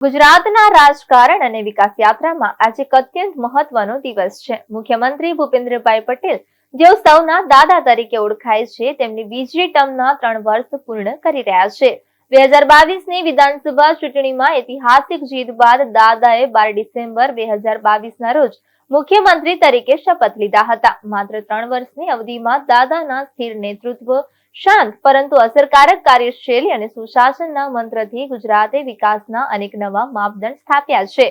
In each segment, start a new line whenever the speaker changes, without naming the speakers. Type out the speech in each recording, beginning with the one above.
ગુજરાતના રાજકારણ અને વિકાસ યાત્રામાં આજે એક અત્યંત મહત્વનો દિવસ છે. મુખ્યમંત્રી ભૂપેન્દ્રભાઈ પટેલ, જેઓ સૌના દાદા તરીકે ઓળખાય છે, તેમની બીજી ટર્મના 3 વર્ષ પૂર્ણ કરી રહ્યા છે. 2022ની વિધાનસભા ચૂંટણીમાં ઐતિહાસિક જીત બાદ દાદાએ 12 ડિસેમ્બર 2022ના રોજ મુખ્યમંત્રી તરીકે શપથ લીધા હતા. માત્ર 3 વર્ષની અવધિમાં દાદાના સ્થિર નેતૃત્વ, શાંત પરંતુ અસરકારક કાર્યશૈલી અને સુશાસનના મંત્રથી ગુજરાતે વિકાસના અનેક નવા માપદંડ સ્થાપ્યા છે.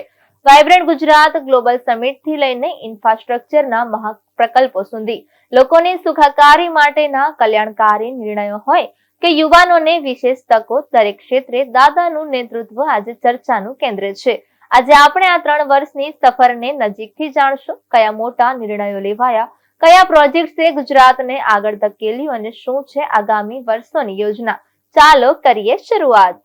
વાઇબ્રન્ટ ગુજરાત ગ્લોબલ સમિટથી લઈને ઇન્ફ્રાસ્ટ્રક્ચરના મહાપ્રકલ્પો સુધી, લોકોની સુખાકારી માટેના કલ્યાણકારી નિર્ણયો હોય કે યુવાનોને વિશેષ તકો, દરેક ક્ષેત્રે દાદાનું નેતૃત્વ આજે ચર્ચાનું કેન્દ્ર છે. આજે આપણે આ 3 વર્ષની સફરને નજીકથી જાણશું. કયા મોટા નિર્ણયો લેવાયા, કયા પ્રોજેક્ટ્સે ગુજરાતને આગળ ધકેલ્યું અને શું છે આગામી વર્ષોની યોજના. ચાલો કરીએ શરૂઆત.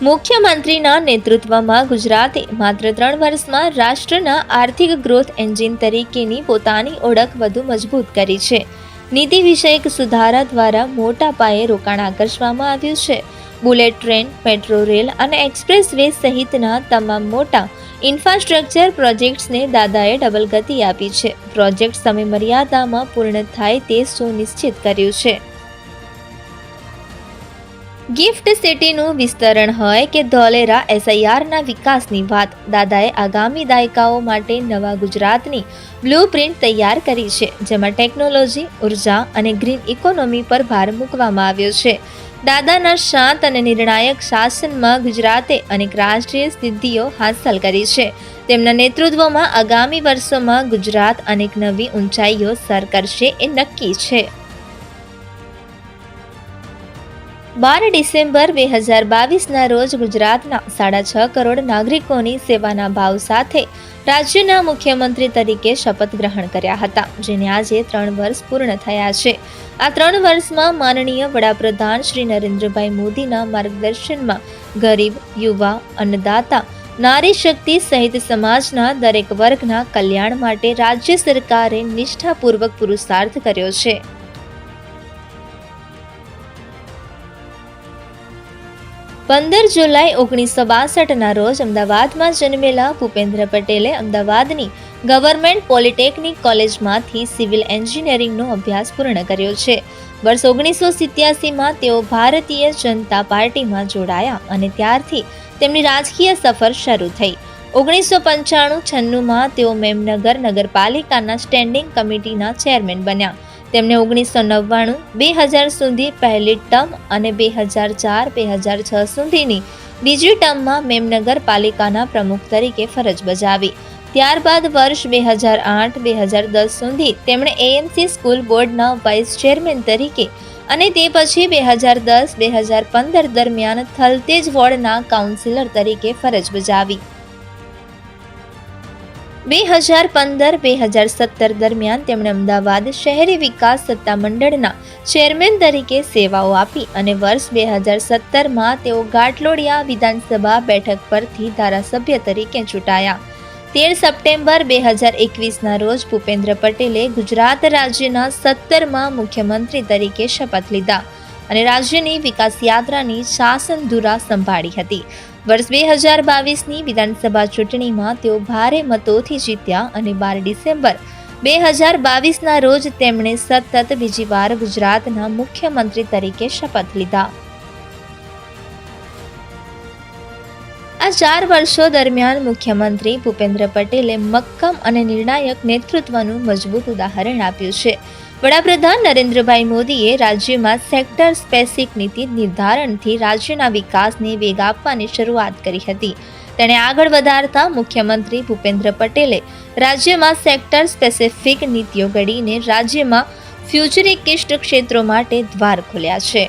મુખ્યમંત્રીના નેતૃત્વમાં ગુજરાતે માત્ર 3 વર્ષમાં રાષ્ટ્રના આર્થિક ગ્રોથ એન્જિન તરીકેની પોતાની ઓળખ વધુ મજબૂત કરી છે. નીતિ વિષયક સુધારા દ્વારા મોટા પાયે રોકાણ આકર્ષવામાં આવ્યું છે. બુલેટ ટ્રેન, મેટ્રો રેલ અને એક્સપ્રેસ વે સહિતના તમામ મોટા ઇન્ફ્રાસ્ટ્રક્ચર પ્રોજેક્ટ્સને દાદાએ ડબલ ગતિ આપી છે. પ્રોજેક્ટ સમય મર્યાદામાં પૂર્ણ થાય તે સુનિશ્ચિત કર્યું છે. ગિફ્ટ સિટીનું વિસ્તરણ હોય કે ધોલેરા SIRના વિકાસની વાત, દાદાએ આગામી દાયકાઓ માટે નવા ગુજરાતની બ્લુપ્રિન્ટ તૈયાર કરી છે, જેમાં ટેકનોલોજી, ઉર્જા અને ગ્રીન ઇકોનોમી પર ભાર મૂકવામાં આવ્યો છે. દાદાના શાંત અને નિર્ણાયક શાસનમાં ગુજરાતે અનેક રાષ્ટ્રીય સિદ્ધિઓ હાંસલ કરી છે. તેમના નેતૃત્વમાં આગામી વર્ષોમાં ગુજરાત અનેક નવી ઊંચાઈઓ સર કરશે એ નક્કી છે. 12 ડિસેમ્બર 2022ના રોજ ગુજરાતના 6.5 કરોડ નાગરિકોની સેવાના ભાવ સાથે રાજ્યના મુખ્યમંત્રી તરીકે શપથ ગ્રહણ કર્યા હતા, જેને આજે 3 વર્ષ પૂર્ણ થયા છે. આ 3 વર્ષમાં માનનીય વડાપ્રધાન શ્રી નરેન્દ્રભાઈ મોદીના માર્ગદર્શનમાં ગરીબ, યુવા, અન્નદાતા, નારી શક્તિ સહિત સમાજના દરેક વર્ગના કલ્યાણ માટે રાજ્ય સરકારે નિષ્ઠાપૂર્વક પુરુષાર્થ કર્યો છે. 15 જુલાઈ 1962ના રોજ અમદાવાદમાં જન્મેલા ભૂપેન્દ્ર પટેલે અમદાવાદની ગવર્મેન્ટ પોલિટેકનિક કોલેજમાંથી સિવિલ એન્જિનિયરિંગનો અભ્યાસ પૂર્ણ કર્યો છે. વર્ષ 1987માં તેઓ ભારતીય જનતા પાર્ટીમાં જોડાયા અને ત્યારથી તેમની રાજકીય સફર શરૂ થઈ. 1995-96માં તેઓ મેમનગર નગરપાલિકાના સ્ટેન્ડિંગ કમિટીના ચેરમેન બન્યા. તેમણે 1999-2000 સુધી પહેલી ટર્મ અને 2004-2006 સુધીની બીજી ટર્મમાં મેમનગર પાલિકાના પ્રમુખ તરીકે ફરજ બજાવી. ત્યારબાદ વર્ષ 2008-2010 સુધી તેમણે AMC સ્કૂલ બોર્ડના વાઇસ ચેરમેન તરીકે અને તે પછી 2010-2015 દરમિયાન થલતેજ વોર્ડના કાઉન્સિલર તરીકે ફરજ બજાવી. 2015-2017 દરમિયાન તેમણે અમદાવાદ શહેરી વિકાસ સત્તામંડળના ચેરમેન તરીકે સેવાઓ આપી અને વર્ષ 2017માં તેઓ ઘાટલોડિયા વિધાનસભા બેઠક પરથી ધારાસભ્ય તરીકે ચૂંટાયા. 13 સપ્ટેમ્બર 2021ના રોજ ભૂપેન્દ્ર પટેલે ગુજરાત રાજ્યના 17મા મુખ્યમંત્રી તરીકે શપથ લીધા અને રાજ્યની વિકાસ યાત્રાની શાસનધુરા સંભાળી હતી. વર્ષ 2022ની વિધાનસભા ચૂંટણીમાં તેઓ ભારે મતોથી જીત્યા અને 12 ડિસેમ્બર 2022ના રોજ તેમણે સતત બીજી વાર ગુજરાતના મુખ્યમંત્રી તરીકે શપથ લીધા. આ 4 વર્ષો દરમિયાન મુખ્યમંત્રી ભૂપેન્દ્ર પટેલે મક્કમ અને નિર્ણાયક નેતૃત્વનું મજબૂત ઉદાહરણ આપ્યું છે. વડાપ્રધાન નરેન્દ્રભાઈ મોદીએ રાજ્યમાં સેક્ટર સ્પેસિફિક નીતિ નિર્ધારણથી રાજ્યના વિકાસને વેગ આપવાની શરૂઆત કરી હતી. તેણે આગળ વધારતા મુખ્યમંત્રી ભૂપેન્દ્ર પટેલે રાજ્યમાં સેક્ટર સ્પેસિફિક નીતિઓ ઘડીને રાજ્યમાં ફ્યુચરિસ્ટિક ક્ષેત્રો માટે દ્વાર ખોલ્યા છે.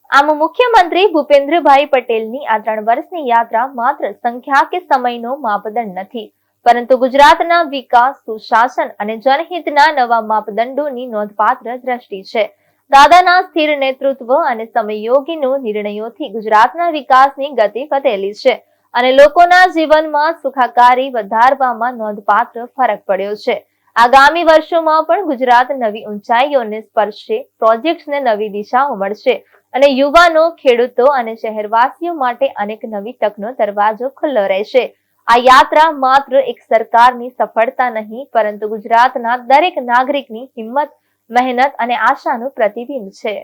આમ મુખ્યમંત્રી ભૂપેન્દ્રભાઈ પટેલની આ 3 વર્ષની યાત્રા માત્ર સંખ્યા કે સમયનો માપદંડ નથી, પરંતુ ગુજરાતના વિકાસ, સુશાસન અને જનહિતના નવા માપદંડોની નોંધપાત્ર દ્રષ્ટિ છે. દાદાના સ્થિર નેતૃત્વ અને સમયોગીનો નિર્ણયોથી ગુજરાતના વિકાસની ગતિ વધેલી છે અને લોકોના જીવનમાં સુખાકારી વધારવામાં નોંધપાત્ર ફરક પડ્યો છે. આગામી વર્ષોમાં પણ ગુજરાત નવી ઊંચાઈઓને સ્પર્શશે, પ્રોજેક્ટ્સને નવી દિશાઓ મળશે અને યુવાનો, ખેડૂતો અને શહેરવાસીઓ માટે અનેક નવી તકનો દરવાજો ખુલ્લો રહેશે. આ યાત્રા માત્ર એક સરકારની સફળતા નહીં, પરંતુ ગુજરાતના દરેક નાગરિકની હિંમત, મહેનત અને આશાનું પ્રતિબિંબ છે.